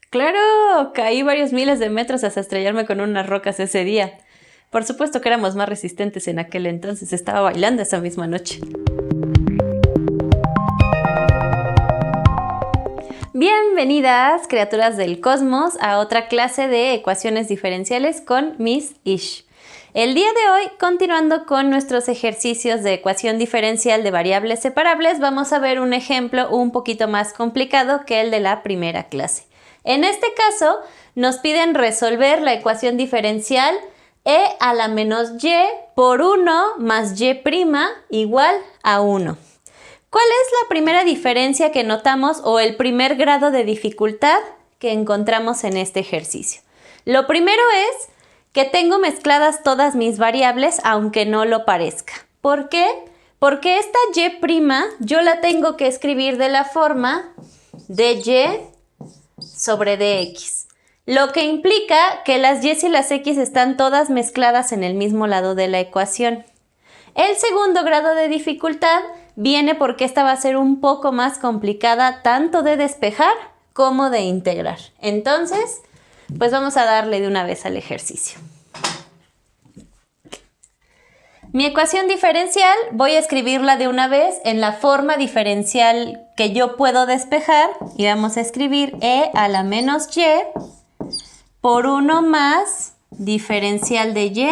Claro, caí varios miles de metros hasta estrellarme con unas rocas ese día. Por supuesto que éramos más resistentes en aquel entonces, estaba bailando esa misma noche. Bienvenidas, criaturas del cosmos, a otra clase de ecuaciones diferenciales con Miss Ish. El día de hoy, continuando con nuestros ejercicios de ecuación diferencial de variables separables, vamos a ver un ejemplo un poquito más complicado que el de la primera clase. En este caso, nos piden resolver la ecuación diferencial e a la menos y por 1 más y' igual a 1. ¿Cuál es la primera diferencia que notamos o el primer grado de dificultad que encontramos en este ejercicio? Lo primero es que tengo mezcladas todas mis variables aunque no lo parezca. ¿Por qué? Porque esta y' yo la tengo que escribir de la forma de y sobre dx, lo que implica que las y y las x están todas mezcladas en el mismo lado de la ecuación. El segundo grado de dificultad viene porque esta va a ser un poco más complicada tanto de despejar como de integrar. Entonces, pues vamos a darle de una vez al ejercicio. Mi ecuación diferencial voy a escribirla de una vez en la forma diferencial que yo puedo despejar y vamos a escribir e a la menos y por 1 más diferencial de y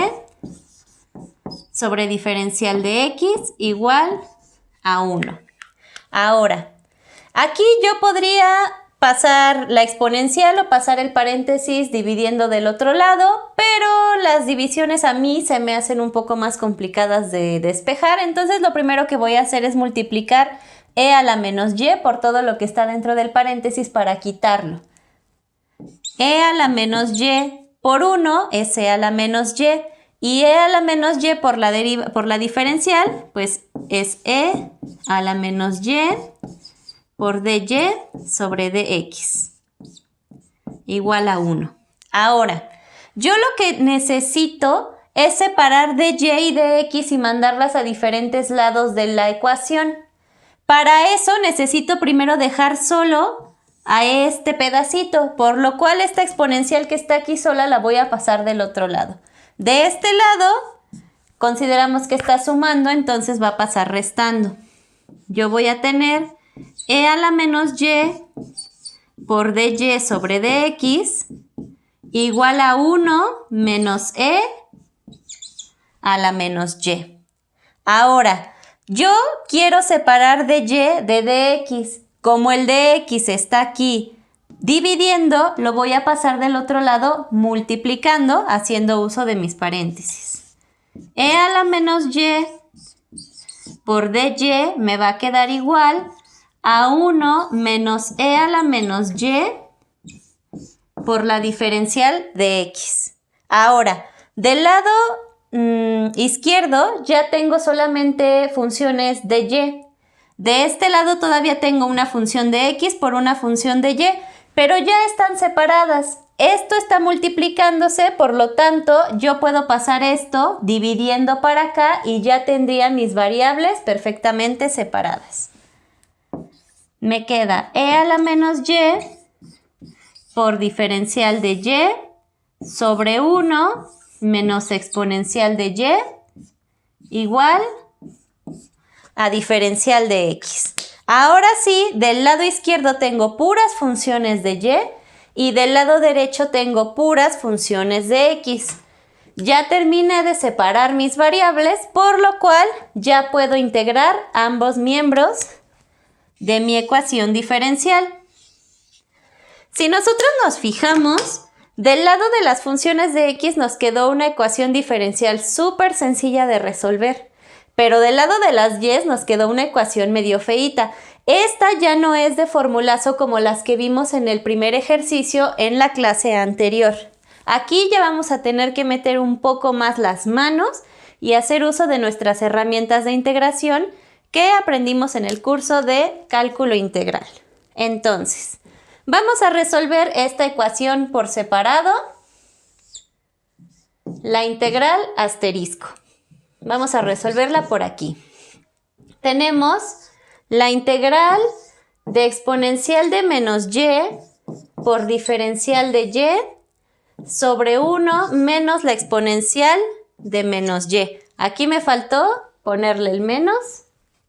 sobre diferencial de x igual a 1. Ahora, aquí yo podría pasar la exponencial o pasar el paréntesis dividiendo del otro lado, pero las divisiones a mí se me hacen un poco más complicadas de despejar, entonces lo primero que voy a hacer es multiplicar e a la menos y por todo lo que está dentro del paréntesis para quitarlo. E a la menos y por 1 es e a la menos y e a la menos y por la diferencial, pues es e a la menos y por dy sobre dx igual a 1. Ahora, yo lo que necesito es separar dy y dx y mandarlas a diferentes lados de la ecuación. Para eso necesito primero dejar solo a este pedacito, por lo cual esta exponencial que está aquí sola la voy a pasar del otro lado. De este lado, consideramos que está sumando, entonces va a pasar restando. Yo voy a tener e a la menos y por dy sobre dx igual a 1 menos e a la menos y. Ahora, yo quiero separar dy de dx. Como el dx está aquí dividiendo, lo voy a pasar del otro lado multiplicando, haciendo uso de mis paréntesis. E a la menos y por dy me va a quedar igual a 1 menos e a la menos y por la diferencial de x. Ahora, del lado izquierdo ya tengo solamente funciones de y. De este lado todavía tengo una función de x por una función de y, pero ya están separadas. Esto está multiplicándose, por lo tanto, yo puedo pasar esto dividiendo para acá y ya tendría mis variables perfectamente separadas. Me queda e a la menos y por diferencial de y sobre 1 menos exponencial de y igual a diferencial de x. Ahora sí, del lado izquierdo tengo puras funciones de y del lado derecho tengo puras funciones de x. Ya terminé de separar mis variables, por lo cual ya puedo integrar ambos miembros de mi ecuación diferencial. Si nosotros nos fijamos, del lado de las funciones de x nos quedó una ecuación diferencial súper sencilla de resolver, pero del lado de las y nos quedó una ecuación medio feíta. Esta ya no es de formulazo como las que vimos en el primer ejercicio en la clase anterior. Aquí ya vamos a tener que meter un poco más las manos y hacer uso de nuestras herramientas de integración que aprendimos en el curso de cálculo integral. Entonces, vamos a resolver esta ecuación por separado. La integral asterisco. Vamos a resolverla por aquí. Tenemos la integral de exponencial de menos y por diferencial de y sobre 1 menos la exponencial de menos y. Aquí me faltó ponerle el menos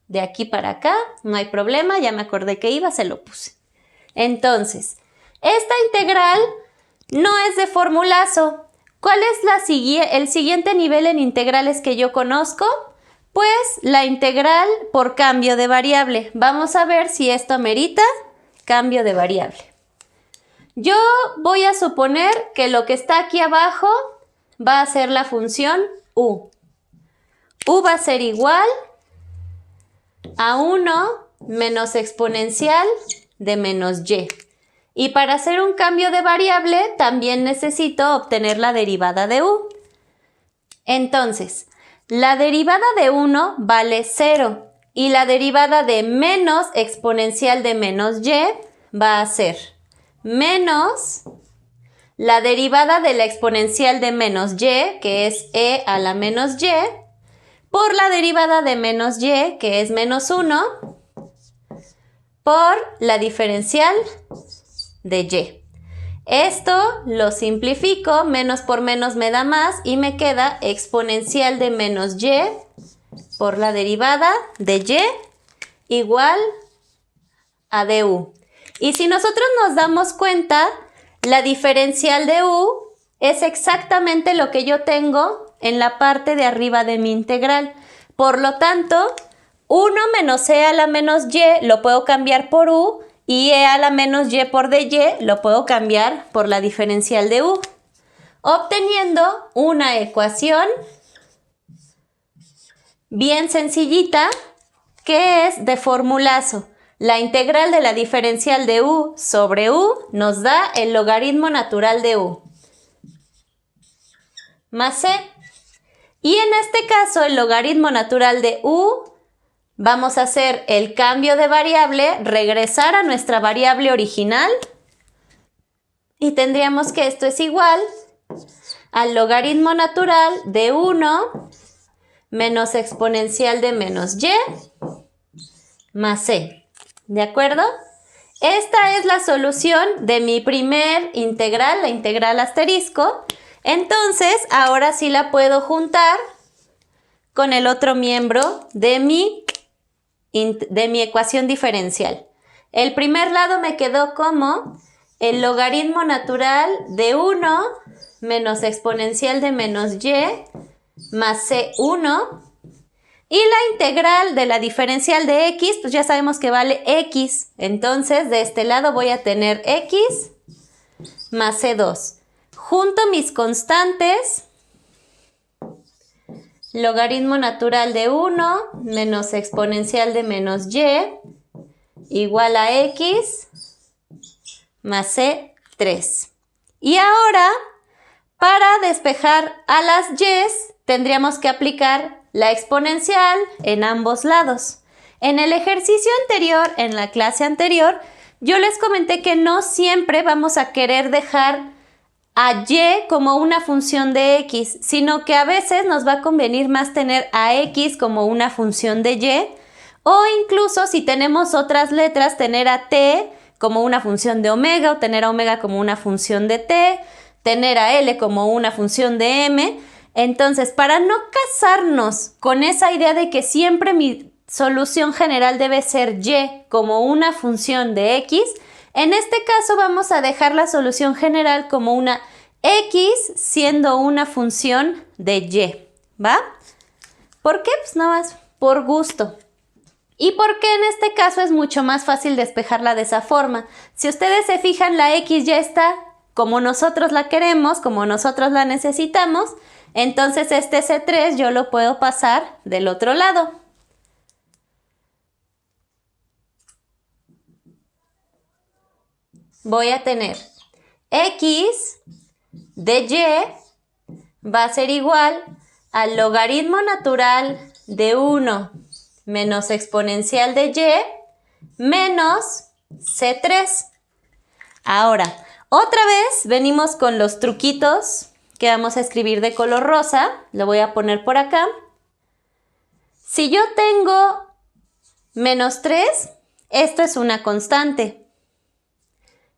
de aquí para acá, no hay problema, ya me acordé que iba, se lo puse. Entonces, esta integral no es de formulazo. ¿Cuál es el siguiente nivel en integrales que yo conozco? Pues la integral por cambio de variable. Vamos a ver si esto amerita cambio de variable. Yo voy a suponer que lo que está aquí abajo va a ser la función u. U va a ser igual a 1 menos exponencial de menos y. Y para hacer un cambio de variable también necesito obtener la derivada de u. Entonces, la derivada de 1 vale 0 y la derivada de menos exponencial de menos y va a ser menos la derivada de la exponencial de menos y, que es e a la menos y, por la derivada de menos y, que es menos 1, por la diferencial de y. Esto lo simplifico, menos por menos me da más y me queda exponencial de menos y por la derivada de y igual a du. Y si nosotros nos damos cuenta, la diferencial de u es exactamente lo que yo tengo en la parte de arriba de mi integral. Por lo tanto, 1 menos e a la menos y lo puedo cambiar por u y e a la menos y por dy lo puedo cambiar por la diferencial de u, obteniendo una ecuación bien sencillita que es de formulazo. La integral de la diferencial de u sobre u nos da el logaritmo natural de u más c. Y en este caso el logaritmo natural de u, vamos a hacer el cambio de variable, regresar a nuestra variable original y tendríamos que esto es igual al logaritmo natural de 1 menos exponencial de menos y más c. ¿De acuerdo? Esta es la solución de mi primer integral, la integral asterisco. Entonces, ahora sí la puedo juntar con el otro miembro de mi ecuación diferencial. El primer lado me quedó como el logaritmo natural de 1 menos exponencial de menos y más c1. Y la integral de la diferencial de x, pues ya sabemos que vale x. Entonces, de este lado voy a tener x más c2. Junto mis constantes, logaritmo natural de 1 menos exponencial de menos y igual a x más c3. Y ahora, para despejar a las y's, tendríamos que aplicar la exponencial en ambos lados. En el ejercicio anterior, en la clase anterior, yo les comenté que no siempre vamos a querer dejar a y como una función de x, sino que a veces nos va a convenir más tener a x como una función de y, o incluso si tenemos otras letras, tener a t como una función de omega, o tener a omega como una función de t, tener a l como una función de m. Entonces, para no casarnos con esa idea de que siempre mi solución general debe ser y como una función de x, en este caso vamos a dejar la solución general como una x siendo una función de y, ¿va? ¿Por qué? Pues nada más por gusto. ¿Y por qué en este caso es mucho más fácil despejarla de esa forma? Si ustedes se fijan, la x ya está como nosotros la queremos, como nosotros la necesitamos. Entonces este C3 yo lo puedo pasar del otro lado. Voy a tener x de y va a ser igual al logaritmo natural de 1 menos exponencial de y menos C3. Ahora, otra vez venimos con los truquitos que vamos a escribir de color rosa. Lo voy a poner por acá. Si yo tengo menos 3, esto es una constante.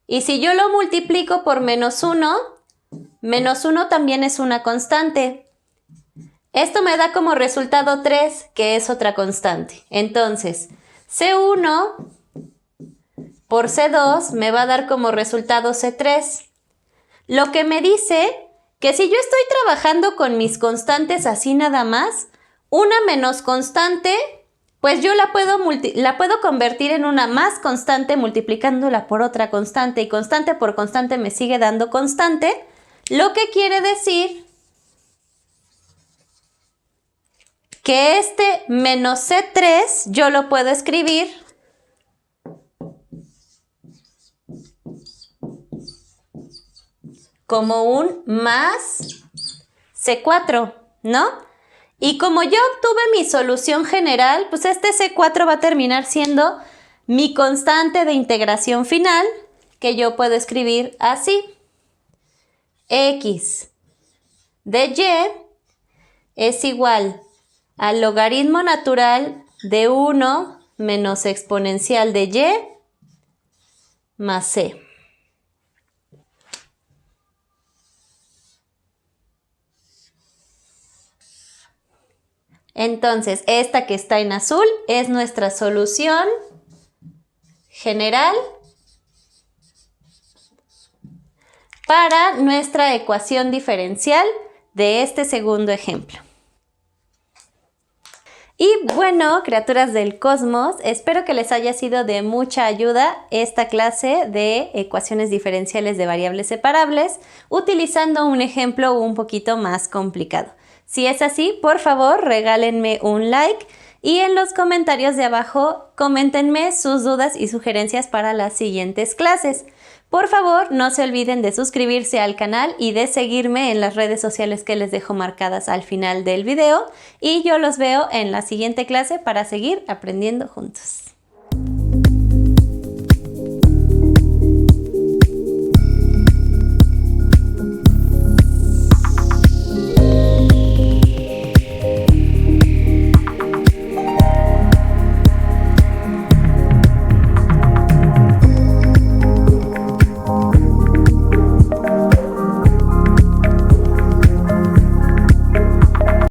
Y si yo lo multiplico por menos 1 también es una constante. Esto me da como resultado 3, que es otra constante. Entonces, C1 por C2 me va a dar como resultado C3. Lo que me dice que si yo estoy trabajando con mis constantes así nada más, una menos constante, pues yo la puedo convertir en una más constante multiplicándola por otra constante, y constante por constante me sigue dando constante, lo que quiere decir que este menos C3 yo lo puedo escribir como un más C4, ¿no? Y como yo obtuve mi solución general, pues este C4 va a terminar siendo mi constante de integración final, que yo puedo escribir así. X de Y es igual al logaritmo natural de 1 menos exponencial de Y más C. Entonces, esta que está en azul es nuestra solución general para nuestra ecuación diferencial de este segundo ejemplo. Y bueno, criaturas del cosmos, espero que les haya sido de mucha ayuda esta clase de ecuaciones diferenciales de variables separables, utilizando un ejemplo un poquito más complicado. Si es así, por favor, regálenme un like y en los comentarios de abajo coméntenme sus dudas y sugerencias para las siguientes clases. Por favor, no se olviden de suscribirse al canal y de seguirme en las redes sociales que les dejo marcadas al final del video, y yo los veo en la siguiente clase para seguir aprendiendo juntos.